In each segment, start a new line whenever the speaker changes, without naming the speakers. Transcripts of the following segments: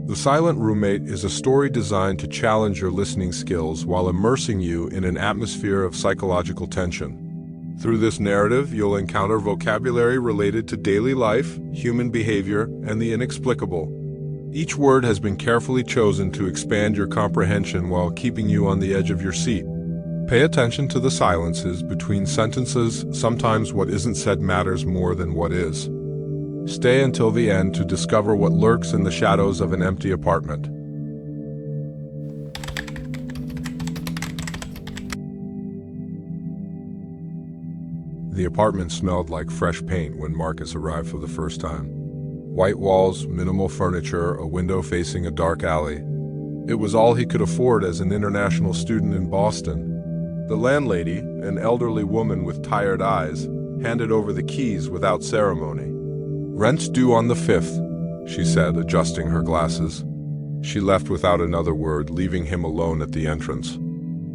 The Silent Roommate is a story designed to challenge your listening skills while immersing you in an atmosphere of psychological tension. Through this narrative, you'll encounter vocabulary related to daily life, human behavior, and the inexplicable. Each word has been carefully chosen to expand your comprehension while keeping you on the edge of your seat. Pay attention to the silences between sentences. Sometimes what isn't said matters more than what is. Stay until the end to discover what lurks in the shadows of an empty apartment. The apartment smelled like fresh paint when Marcus arrived for the first time. White walls, minimal furniture, a window facing a dark alley. It was all he could afford as an international student in Boston. The landlady, an elderly woman with tired eyes, handed over the keys without ceremony. "Rent's due on the 5th, she said, adjusting her glasses. She left without another word, leaving him alone at the entrance.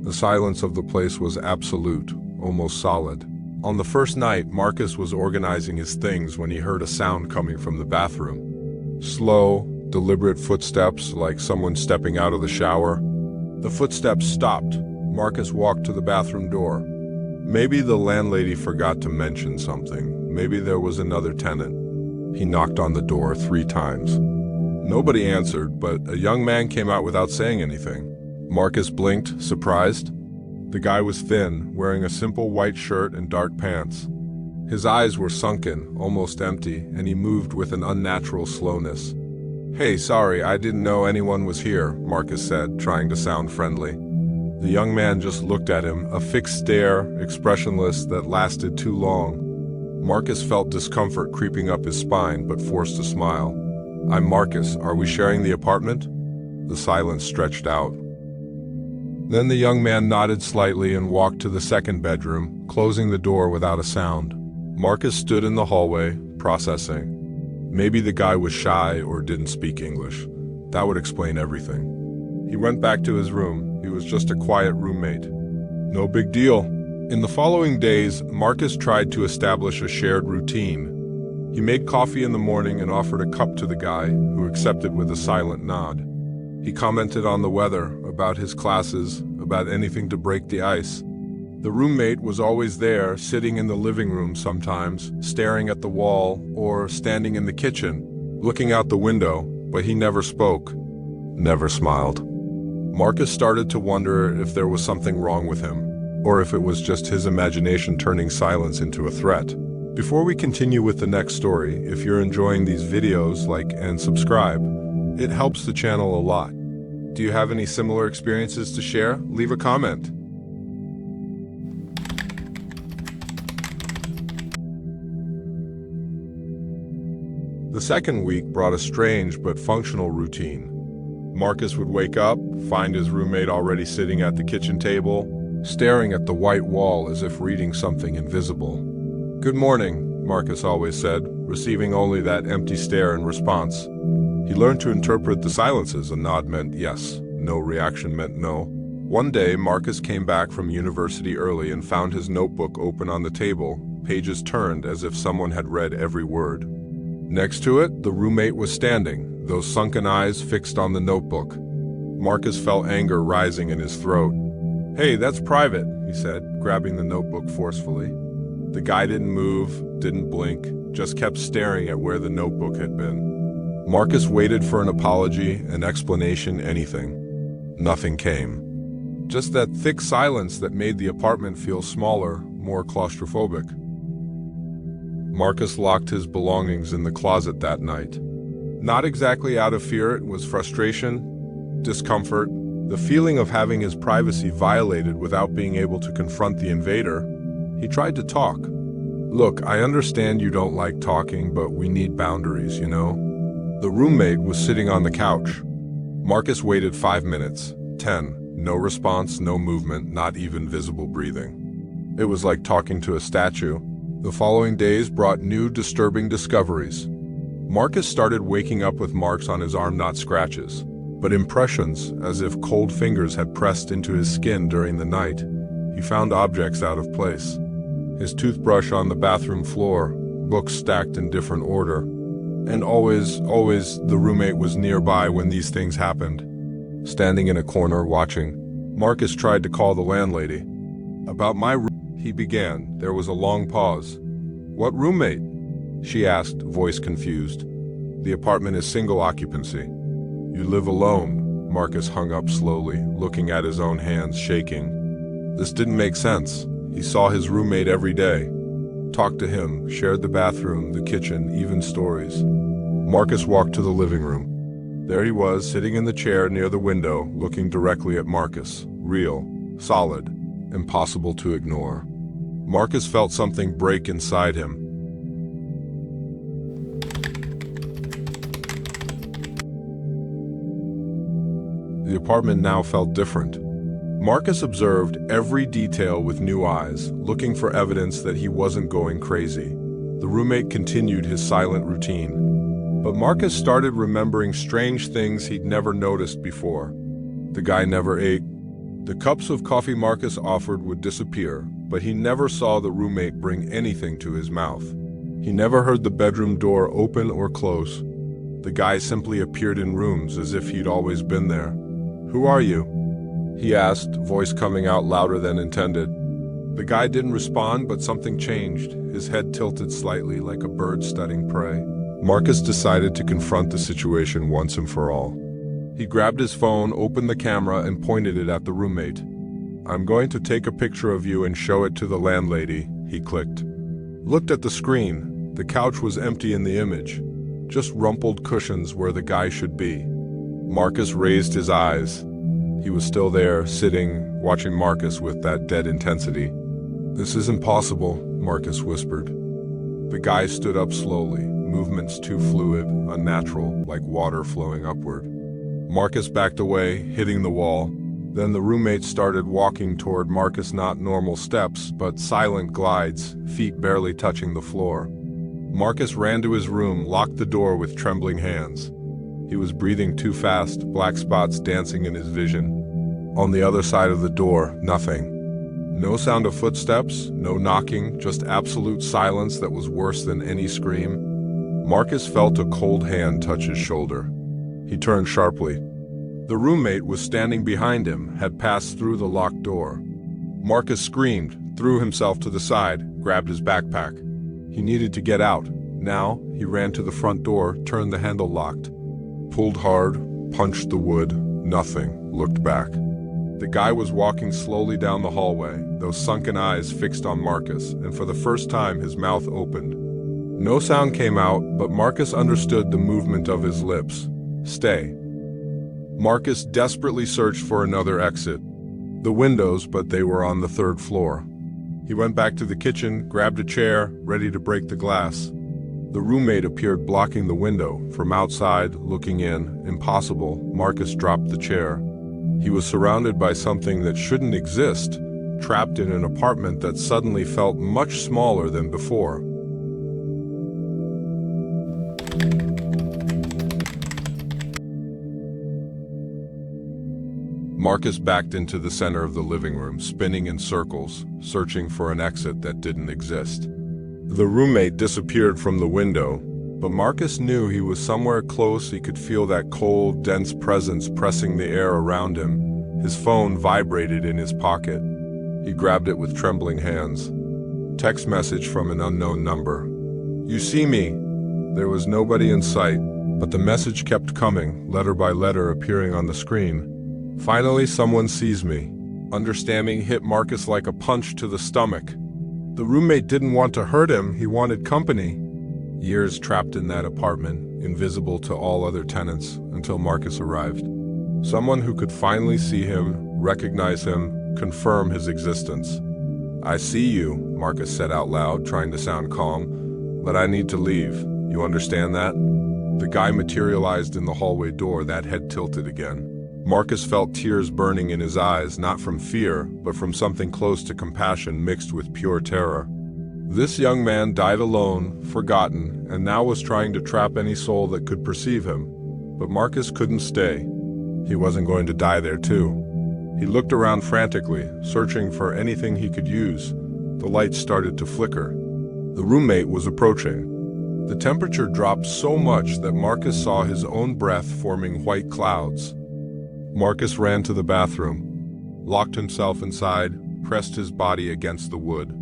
The silence of the place was absolute, almost solid. On the first night, Marcus was organizing his things when he heard a sound coming from the bathroom. Slow, deliberate footsteps, like someone stepping out of the shower. The footsteps stopped. Marcus walked to the bathroom door. Maybe the landlady forgot to mention something. Maybe there was another tenant. He knocked on the door 3 times. Nobody answered, but a young man came out without saying anything. Marcus blinked, surprised. The guy was thin, wearing a simple white shirt and dark pants. His eyes were sunken, almost empty, and he moved with an unnatural slowness. "Hey, sorry, I didn't know anyone was here," Marcus said, trying to sound friendly. The young man just looked at him, a fixed stare, expressionless, that lasted too long. Marcus felt discomfort creeping up his spine, but forced a smile. "I'm Marcus. Are we sharing the apartment?" The silence stretched out. Then the young man nodded slightly and walked to the second bedroom, closing the door without a sound. Marcus stood in the hallway, processing. Maybe the guy was shy or didn't speak English. That would explain everything. He went back to his room. He was just a quiet roommate. No big deal. In the following days, Marcus tried to establish a shared routine. He made coffee in the morning and offered a cup to the guy, who accepted with a silent nod. He commented on the weather, about his classes, about anything to break the ice. The roommate was always there, sitting in the living room sometimes, staring at the wall, or standing in the kitchen, looking out the window, but he never spoke, never smiled. Marcus started to wonder if there was something wrong with him, or if it was just his imagination turning silence into a threat. Before we continue with the next story, if you're enjoying these videos, like and subscribe. It helps the channel a lot. Do you have any similar experiences to share? Leave a comment. The second week brought a strange but functional routine. Marcus would wake up, find his roommate already sitting at the kitchen table, staring at the white wall as if reading something invisible. "Good morning," Marcus always said, receiving only that empty stare in response. He learned to interpret the silences. A nod meant yes, no reaction meant no. One day, Marcus came back from university early and found his notebook open on the table, pages turned as if someone had read every word. Next to it, the roommate was standing, those sunken eyes fixed on the notebook. Marcus felt anger rising in his throat. "Hey, that's private," he said, grabbing the notebook forcefully. The guy didn't move, didn't blink, just kept staring at where the notebook had been. Marcus waited for an apology, an explanation, anything. Nothing came. Just that thick silence that made the apartment feel smaller, more claustrophobic. Marcus locked his belongings in the closet that night. Not exactly out of fear, it was frustration, discomfort, the feeling of having his privacy violated without being able to confront the invader. He tried to talk. "Look, I understand you don't like talking, but we need boundaries, you know?" The roommate was sitting on the couch. Marcus waited 5 minutes, 10, no response, no movement, not even visible breathing. It was like talking to a statue. The following days brought new disturbing discoveries. Marcus started waking up with marks on his arm, not scratches, but impressions, as if cold fingers had pressed into his skin during the night. He found objects out of place. His toothbrush on the bathroom floor, books stacked in different order. And always, the roommate was nearby when these things happened. Standing in a corner watching, Marcus tried to call the landlady. About my room, he began. There was a long pause. What roommate? She asked, voice confused. The apartment is single occupancy. You live alone, Marcus hung up slowly, looking at his own hands shaking. This didn't make sense. He saw his roommate every day. Talked to him, shared the bathroom, the kitchen, even stories. Marcus walked to the living room. There he was, sitting in the chair near the window, looking directly at Marcus. Real, solid, impossible to ignore. Marcus felt something break inside him. The apartment now felt different. Marcus observed every detail with new eyes, looking for evidence that he wasn't going crazy. The roommate continued his silent routine. But Marcus started remembering strange things he'd never noticed before. The guy never ate. The cups of coffee Marcus offered would disappear, but he never saw the roommate bring anything to his mouth. He never heard the bedroom door open or close. The guy simply appeared in rooms as if he'd always been there. "Who are you?" he asked, voice coming out louder than intended. The guy didn't respond, but something changed. His head tilted slightly like a bird studying prey. Marcus decided to confront the situation once and for all. He grabbed his phone, opened the camera, and pointed it at the roommate. "I'm going to take a picture of you and show it to the landlady," he clicked. Looked at the screen. The couch was empty in the image, just rumpled cushions where the guy should be. Marcus raised his eyes. He was still there, sitting, watching Marcus with that dead intensity. "This isn't possible," Marcus whispered. The guy stood up slowly, movements too fluid, unnatural, like water flowing upward. Marcus backed away, hitting the wall. Then the roommate started walking toward Marcus, not normal steps, but silent glides, feet barely touching the floor. Marcus ran to his room, locked the door with trembling hands. He was breathing too fast, black spots dancing in his vision. On the other side of the door, nothing. No sound of footsteps, no knocking, just absolute silence that was worse than any scream. Marcus felt a cold hand touch his shoulder. He turned sharply. The roommate was standing behind him, had passed through the locked door. Marcus screamed, threw himself to the side, grabbed his backpack. He needed to get out. Now, he ran to the front door, turned the handle locked. Pulled hard, punched the wood, nothing, looked back. The guy was walking slowly down the hallway, those sunken eyes fixed on Marcus, and for the first time his mouth opened. No sound came out, but Marcus understood the movement of his lips. Stay. Marcus desperately searched for another exit. The windows, but they were on the third floor. He went back to the kitchen, grabbed a chair, ready to break the glass. The roommate appeared blocking the window. From outside, looking in, impossible, Marcus dropped the chair. He was surrounded by something that shouldn't exist, trapped in an apartment that suddenly felt much smaller than before. Marcus backed into the center of the living room, spinning in circles, searching for an exit that didn't exist. The roommate disappeared from the window, but Marcus knew he was somewhere close. He could feel that cold, dense presence pressing the air around him. His phone vibrated in his pocket. He grabbed it with trembling hands. Text message from an unknown number. "You see me?" There was nobody in sight, but the message kept coming, letter by letter appearing on the screen. "Finally, someone sees me." Understanding hit Marcus like a punch to the stomach. The roommate didn't want to hurt him, he wanted company. Years trapped in that apartment, invisible to all other tenants, until Marcus arrived. Someone who could finally see him, recognize him, confirm his existence. "I see you," Marcus said out loud, trying to sound calm, "but I need to leave. You understand that?" The guy materialized in the hallway door, that head tilted again. Marcus felt tears burning in his eyes, not from fear, but from something close to compassion mixed with pure terror. This young man died alone, forgotten, and now was trying to trap any soul that could perceive him. But Marcus couldn't stay. He wasn't going to die there too. He looked around frantically, searching for anything he could use. The lights started to flicker. The roommate was approaching. The temperature dropped so much that Marcus saw his own breath forming white clouds. Marcus ran to the bathroom, locked himself inside, pressed his body against the wood.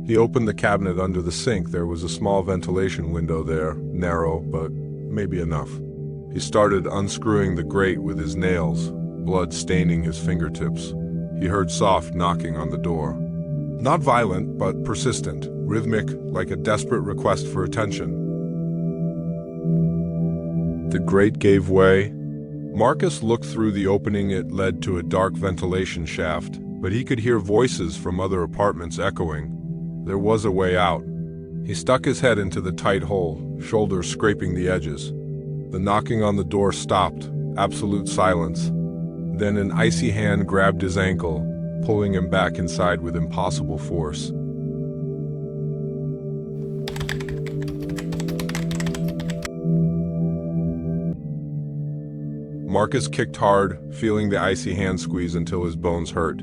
He opened the cabinet under the sink. There was a small ventilation window there, narrow, but maybe enough. He started unscrewing the grate with his nails, blood staining his fingertips. He heard soft knocking on the door. Not violent, but persistent, rhythmic, like a desperate request for attention. The grate gave way. Marcus looked through the opening. It led to a dark ventilation shaft, but he could hear voices from other apartments echoing. There was a way out. He stuck his head into the tight hole, shoulders scraping the edges. The knocking on the door stopped, absolute silence. Then an icy hand grabbed his ankle, pulling him back inside with impossible force. Marcus kicked hard, feeling the icy hand squeeze until his bones hurt.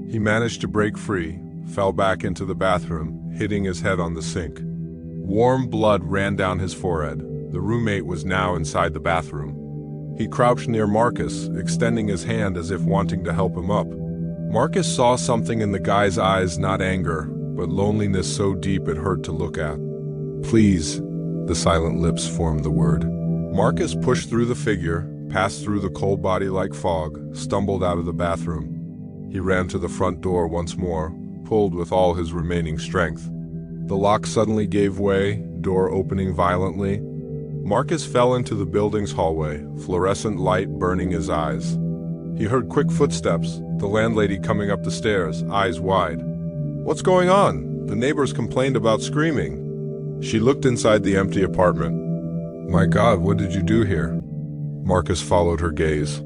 He managed to break free, fell back into the bathroom, hitting his head on the sink. Warm blood ran down his forehead. The roommate was now inside the bathroom. He crouched near Marcus, extending his hand as if wanting to help him up. Marcus saw something in the guy's eyes, not anger, but loneliness so deep it hurt to look at. "Please," the silent lips formed the word. Marcus pushed through the figure, passed through the cold body like fog, stumbled out of the bathroom. He ran to the front door once more, pulled with all his remaining strength. The lock suddenly gave way, door opening violently. Marcus fell into the building's hallway, fluorescent light burning his eyes. He heard quick footsteps, the landlady coming up the stairs, eyes wide. "What's going on? The neighbors complained about screaming." She looked inside the empty apartment. "My God, what did you do here?" Marcus followed her gaze.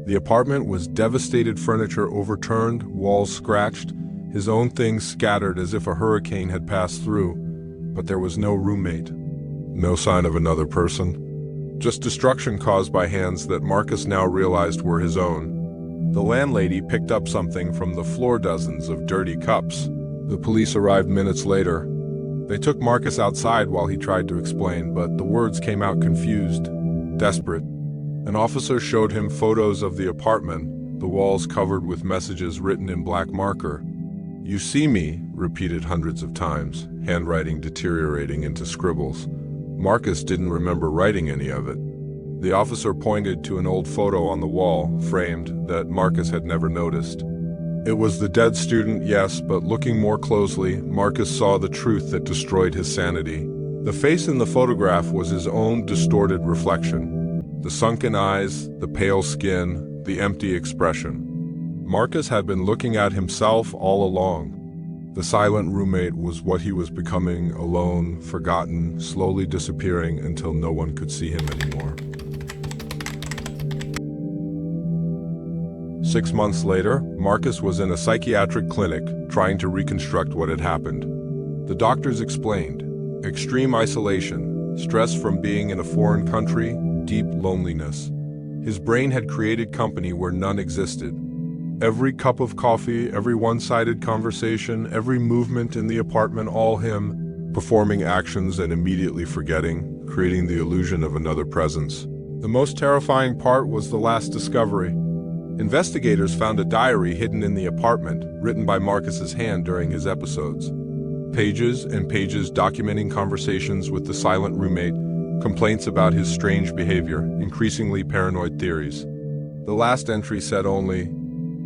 The apartment was devastated, furniture overturned, walls scratched, his own things scattered as if a hurricane had passed through, but there was no roommate. No sign of another person. Just destruction caused by hands that Marcus now realized were his own. The landlady picked up something from the floor, dozens of dirty cups. The police arrived minutes later. They took Marcus outside while he tried to explain, but the words came out confused, desperate. An officer showed him photos of the apartment, the walls covered with messages written in black marker. "You see me," repeated hundreds of times, handwriting deteriorating into scribbles. Marcus didn't remember writing any of it. The officer pointed to an old photo on the wall, framed, that Marcus had never noticed. It was the dead student, yes, but looking more closely, Marcus saw the truth that destroyed his sanity. The face in the photograph was his own distorted reflection. The sunken eyes, the pale skin, the empty expression. Marcus had been looking at himself all along. The silent roommate was what he was becoming, alone, forgotten, slowly disappearing until no one could see him anymore. 6 months later, Marcus was in a psychiatric clinic trying to reconstruct what had happened. The doctors explained: extreme isolation, stress from being in a foreign country, deep loneliness. His brain had created company where none existed. Every cup of coffee, every one-sided conversation, every movement in the apartment, all him, performing actions and immediately forgetting, creating the illusion of another presence. The most terrifying part was the last discovery. Investigators found a diary hidden in the apartment, written by Marcus's hand during his episodes. Pages and pages documenting conversations with the silent roommate, complaints about his strange behavior, increasingly paranoid theories. The last entry said only,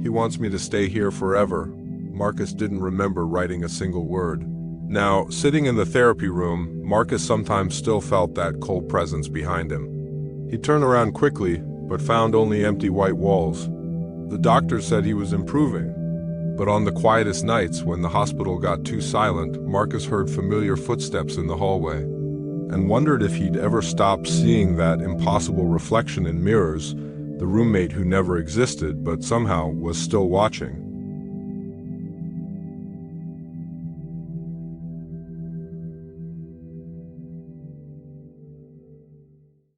"He wants me to stay here forever." Marcus didn't remember writing a single word. Now, sitting in the therapy room, Marcus sometimes still felt that cold presence behind him. He turned around quickly, but found only empty white walls. The doctor said he was improving. But on the quietest nights, when the hospital got too silent, Marcus heard familiar footsteps in the hallway, and wondered if he'd ever stop seeing that impossible reflection in mirrors, the roommate who never existed but somehow was still watching.